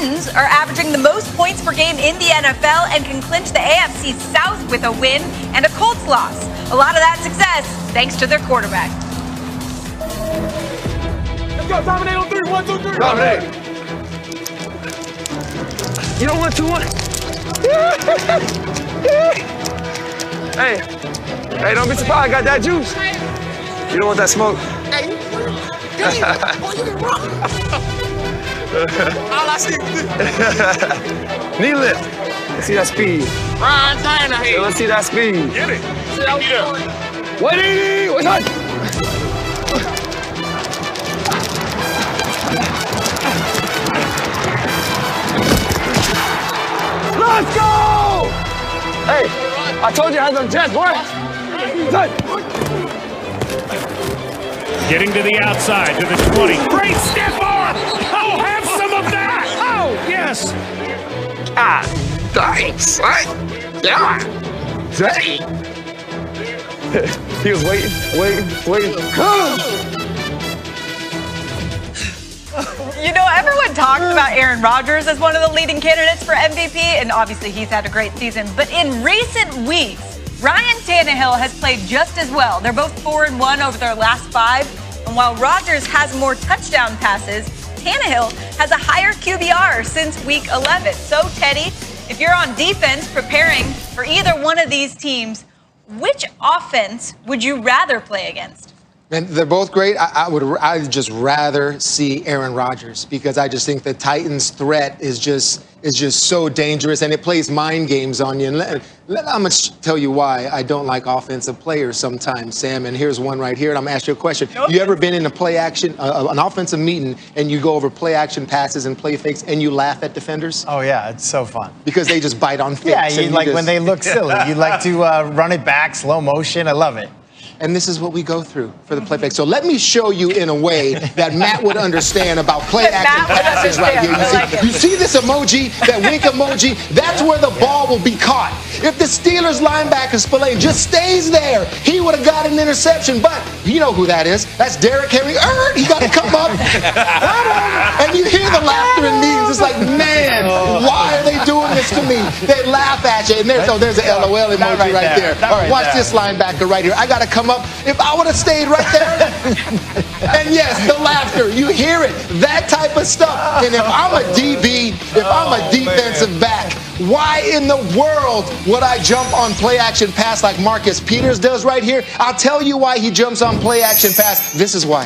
Titans are averaging the most points per game in the NFL and can clinch the AFC South with a win and a Colts loss. A lot of that success thanks to their quarterback. Let's go, dominate on 3. 1, 2, 3. Dominate. You don't want 2-1? Hey, don't be surprised. I got that juice. You don't want that smoke. Hey, all I see is Knee lift. Let's see that speed. Ryan Tannehill. Yeah, let's see that speed. Get it. What's up? Let's go! Hey, I told you I had some jets, boy. Getting to the outside, to the 20. Great stiff arm! Oh, have some of that! Oh, yes! Ah, thanks. Yeah. He was waiting. You know, everyone talks about Aaron Rodgers as one of the leading candidates for MVP, and obviously he's had a great season. But in recent weeks, Ryan Tannehill has played just as well. They're both 4-1 over their last 5. And while Rodgers has more touchdown passes, Tannehill has a higher QBR since week 11. So, Teddy, if you're on defense preparing for either one of these teams, which offense would you rather play against? And they're both great. I'd just rather see Aaron Rodgers because I just think the Titans' threat is just so dangerous, and it plays mind games on you. And I'm going to tell you why I don't like offensive players sometimes, Sam. And here's one right here, and I'm going to ask you a question. You ever been in a play action, an offensive meeting, and you go over play action passes and play fakes, and you laugh at defenders? Oh, yeah, it's so fun. Because they just bite on fakes. Yeah, you like when they look silly. You like to run it back, slow motion. I love it. And this is what we go through for the play fake. So let me show you in a way that Matt would understand about play action passes right here. You see this emoji, that wink emoji? That's where the ball will be caught. If the Steelers linebacker Spillane just stays there, he would have got an interception. But you know who that is. That's Derrick Henry. He got to come up. And you hear the laughter in meetings. It's like, man, why are they doing this to me? They laugh at you. And there's an LOL emoji right there. All right, watch this linebacker right here. I got to come up. If I would have stayed right there, and yes, the laughter, you hear it, that type of stuff. And if I'm a DB, if I'm a defensive back, why in the world would I jump on play action pass like Marcus Peters does right here? I'll tell you why he jumps on play action pass. This is why.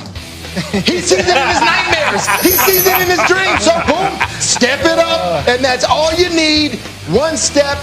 He sees it in his nightmares. He sees it in his dreams. So boom, step it up, and that's all you need. One step.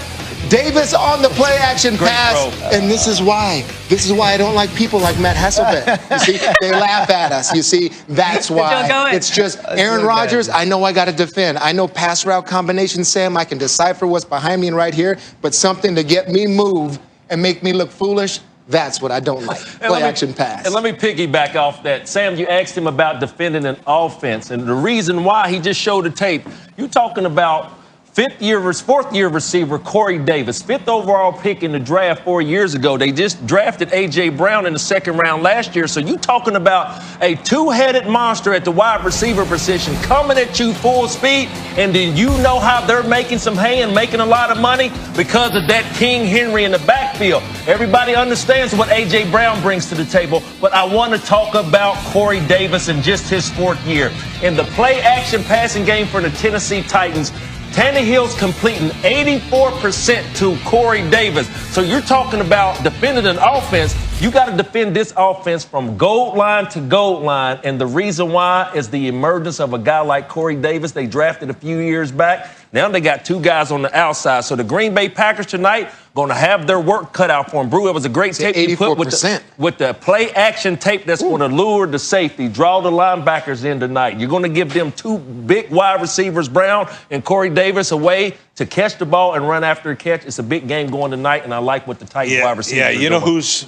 Davis on the play action pass, and this is why I don't like people like Matt Hasselbeck. You see, they laugh at us. You see, that's why. It's just Aaron Rodgers. I know I got to defend. I know pass route combination, Sam. I can decipher what's behind me and right here, but something to get me move and make me look foolish. That's what I don't like. Play action pass. And let me piggyback off that. Sam, you asked him about defending an offense, and the reason why he just showed the tape. You talking about fourth year receiver Corey Davis, 5th overall pick in the draft 4 years ago. They just drafted A.J. Brown in the 2nd round last year. So you talking about a 2-headed monster at the wide receiver position coming at you full speed, and then you know how they're making some hay and making a lot of money because of that King Henry in the backfield. Everybody understands what A.J. Brown brings to the table, but I want to talk about Corey Davis in just his 4th year. In the play-action passing game for the Tennessee Titans, Tannehill's completing 84% to Corey Davis. So you're talking about defending an offense. You got to defend this offense from goal line to goal line. And the reason why is the emergence of a guy like Corey Davis. They drafted a few years back. Now they got 2 guys on the outside. So the Green Bay Packers tonight going to have their work cut out for them. Brew, it was a great tape you put with the play-action tape that's going to lure the safety, draw the linebackers in tonight. You're going to give them 2 big wide receivers, Brown and Corey Davis, a way to catch the ball and run after a catch. It's a big game going tonight, and I like what the Titans wide receivers are doing. You know who's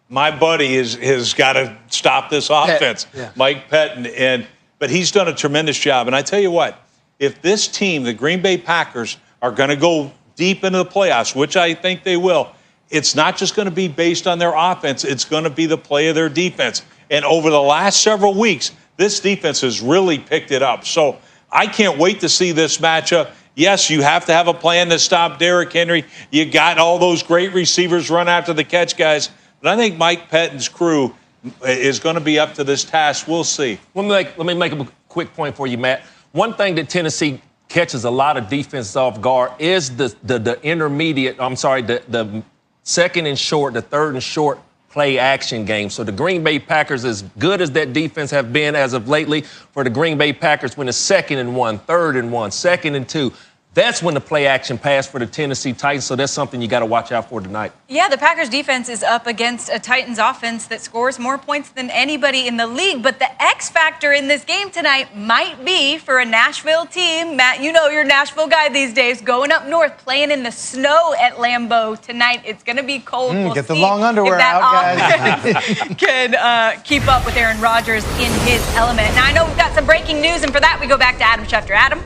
my buddy has got to stop this offense, Mike Pettin, but he's done a tremendous job. And I tell you what, if this team, the Green Bay Packers, are going to go deep into the playoffs, which I think they will, it's not just going to be based on their offense. It's going to be the play of their defense. And over the last several weeks, this defense has really picked it up. So I can't wait to see this matchup. Yes, you have to have a plan to stop Derrick Henry. You got all those great receivers run after the catch guys. But I think Mike Pettine's crew is going to be up to this task. We'll see. Let me make a quick point for you, Matt. One thing that Tennessee catches a lot of defense off guard is the second and short, the third and short play action game. So the Green Bay Packers, as good as that defense have been as of lately, for the Green Bay Packers, when it's 2nd and 1, 3rd and 1, 2nd and 2, that's when the play action pass for the Tennessee Titans. So that's something you got to watch out for tonight. Yeah, the Packers defense is up against a Titans offense that scores more points than anybody in the league. But the X factor in this game tonight might be for a Nashville team. Matt, you know you're a Nashville guy these days, going up north, playing in the snow at Lambeau tonight. It's going to be cold. We'll get the long underwear out, guys. Can keep up with Aaron Rodgers in his element. Now, I know we've got some breaking news, and for that, we go back to Adam Schefter. Adam?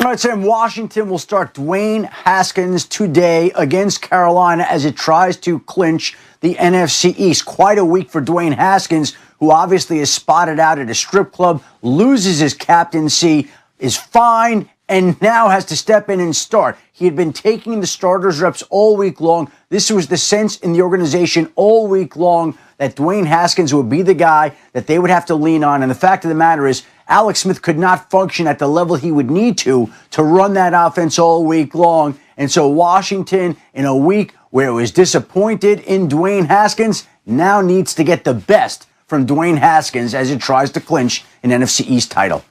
All right, Sam, Washington will start Dwayne Haskins today against Carolina as it tries to clinch the NFC East. Quite a week for Dwayne Haskins, who obviously is spotted out at a strip club, loses his captaincy, is fined, and now has to step in and start. He had been taking the starters reps all week long. This was the sense in the organization all week long that Dwayne Haskins would be the guy that they would have to lean on. And the fact of the matter is, Alex Smith could not function at the level he would need to run that offense all week long. And so Washington, in a week where it was disappointed in Dwayne Haskins, now needs to get the best from Dwayne Haskins as it tries to clinch an NFC East title.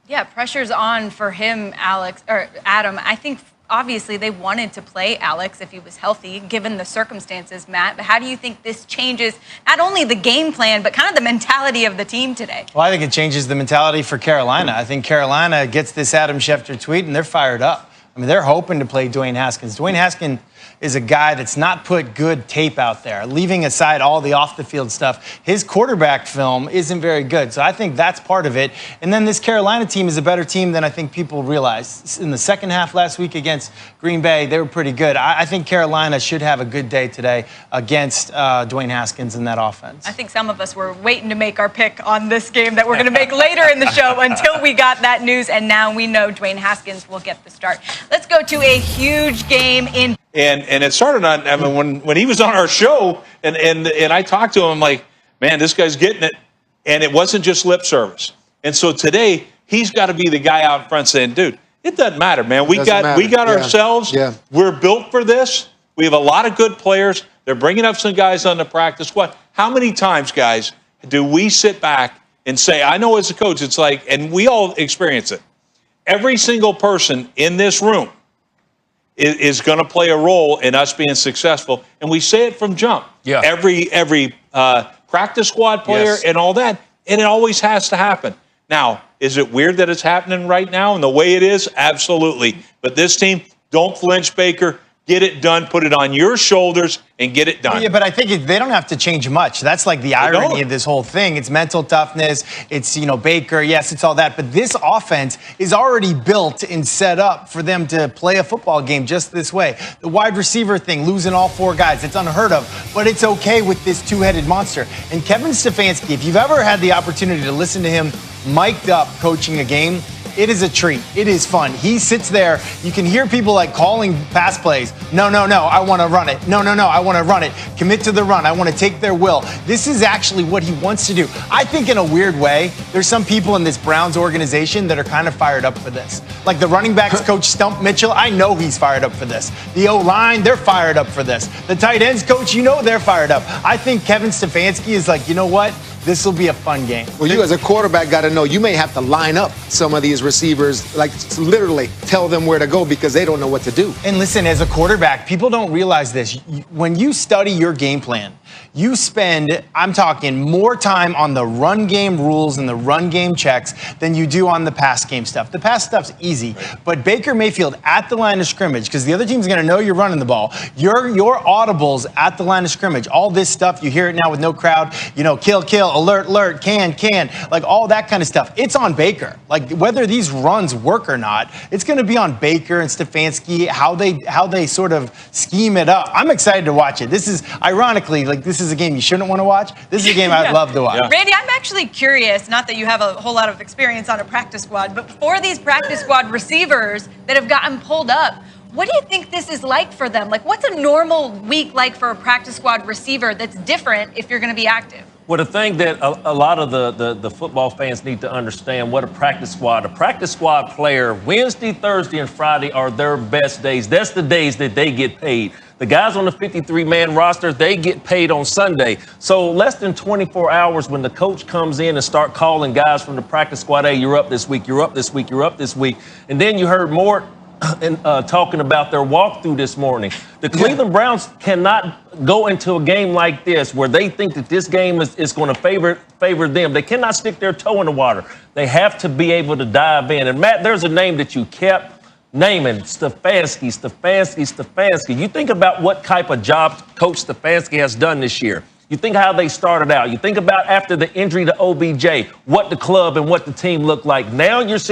Yeah, pressure's on for him, Adam. I think obviously they wanted to play Alex if he was healthy, given the circumstances, Matt. But how do you think this changes not only the game plan, but kind of the mentality of the team today? Well, I think it changes the mentality for Carolina. I think Carolina gets this Adam Schefter tweet, and they're fired up. I mean, they're hoping to play Dwayne Haskins. Dwayne Haskins is a guy that's not put good tape out there. Leaving aside all the off-the-field stuff, his quarterback film isn't very good. So I think that's part of it. And then this Carolina team is a better team than I think people realize. In the second half last week against Green Bay, they were pretty good. I think Carolina should have a good day today against Dwayne Haskins in that offense. I think some of us were waiting to make our pick on this game that we're going to make later in the show until we got that news, and now we know Dwayne Haskins will get the start. Let's go to a huge game in. And it started on, I mean, when he was on our show, and I talked to him, I'm like, man, this guy's getting it. And it wasn't just lip service. And so today, he's got to be the guy out front saying, dude, it doesn't matter, man. We got ourselves. Yeah. We're built for this. We have a lot of good players. They're bringing up some guys on the practice squad. How many times, guys, do we sit back and say, I know as a coach, it's like, and we all experience it. Every single person in this room is going to play a role in us being successful. And we say it from jump. Yeah. Every practice squad player and all that. And it always has to happen. Now, is it weird that it's happening right now and the way it is? Absolutely. But this team, don't flinch, Baker. Get it done. Put it on your shoulders and get it done. Yeah, but I think they don't have to change much. That's like the irony of this whole thing. It's mental toughness. It's, Baker. Yes, it's all that. But this offense is already built and set up for them to play a football game just this way. The wide receiver thing, losing all four guys, it's unheard of. But it's okay with this two-headed monster. And Kevin Stefanski, if you've ever had the opportunity to listen to him mic'd up coaching a game, it is a treat. It is fun. He sits there. You can hear people like calling pass plays. No, I want to run it. No, I want to run it. Commit to the run. I want to take their will. This is actually what he wants to do. I think in a weird way, there's some people in this Browns organization that are kind of fired up for this. Like the running backs coach Stump Mitchell, I know he's fired up for this. The O-line, they're fired up for this. The tight ends coach, they're fired up. I think Kevin Stefanski is like, you know what? This will be a fun game. Well, you as a quarterback got to know you may have to line up some of these receivers, like literally tell them where to go because they don't know what to do. And listen, as a quarterback, people don't realize this. When you study your game plan, you spend, I'm talking, more time on the run game rules and the run game checks than you do on the pass game stuff. The pass stuff's easy, but Baker Mayfield at the line of scrimmage, because the other team's going to know you're running the ball. Your audibles at the line of scrimmage, all this stuff, you hear it now with no crowd, kill, alert, can, like all that kind of stuff. It's on Baker. Like whether these runs work or not, it's going to be on Baker and Stefanski, how they sort of scheme it up. I'm excited to watch it. This is, ironically, like like this is a game you shouldn't want to watch. This is a game I'd love to watch. Yeah. Randy, I'm actually curious, not that you have a whole lot of experience on a practice squad, but for these practice squad receivers that have gotten pulled up, what do you think this is like for them? Like, what's a normal week like for a practice squad receiver that's different if you're going to be active? Well, the thing that a lot of the football fans need to understand, what a practice squad player, Wednesday, Thursday, and Friday are their best days. That's the days that they get paid. The guys on the 53-man roster, they get paid on Sunday. So less than 24 hours when the coach comes in and start calling guys from the practice squad, hey, you're up this week, you're up this week, you're up this week. And then you heard Mort talking about their walkthrough this morning. The Cleveland Browns cannot go into a game like this where they think that this game is going to favor them. They cannot stick their toe in the water. They have to be able to dive in. And, Matt, there's a name that you kept naming, Stefanski. You think about what type of job Coach Stefanski has done this year. You think how they started out. You think about after the injury to OBJ, what the club and what the team looked like. Now you're sitting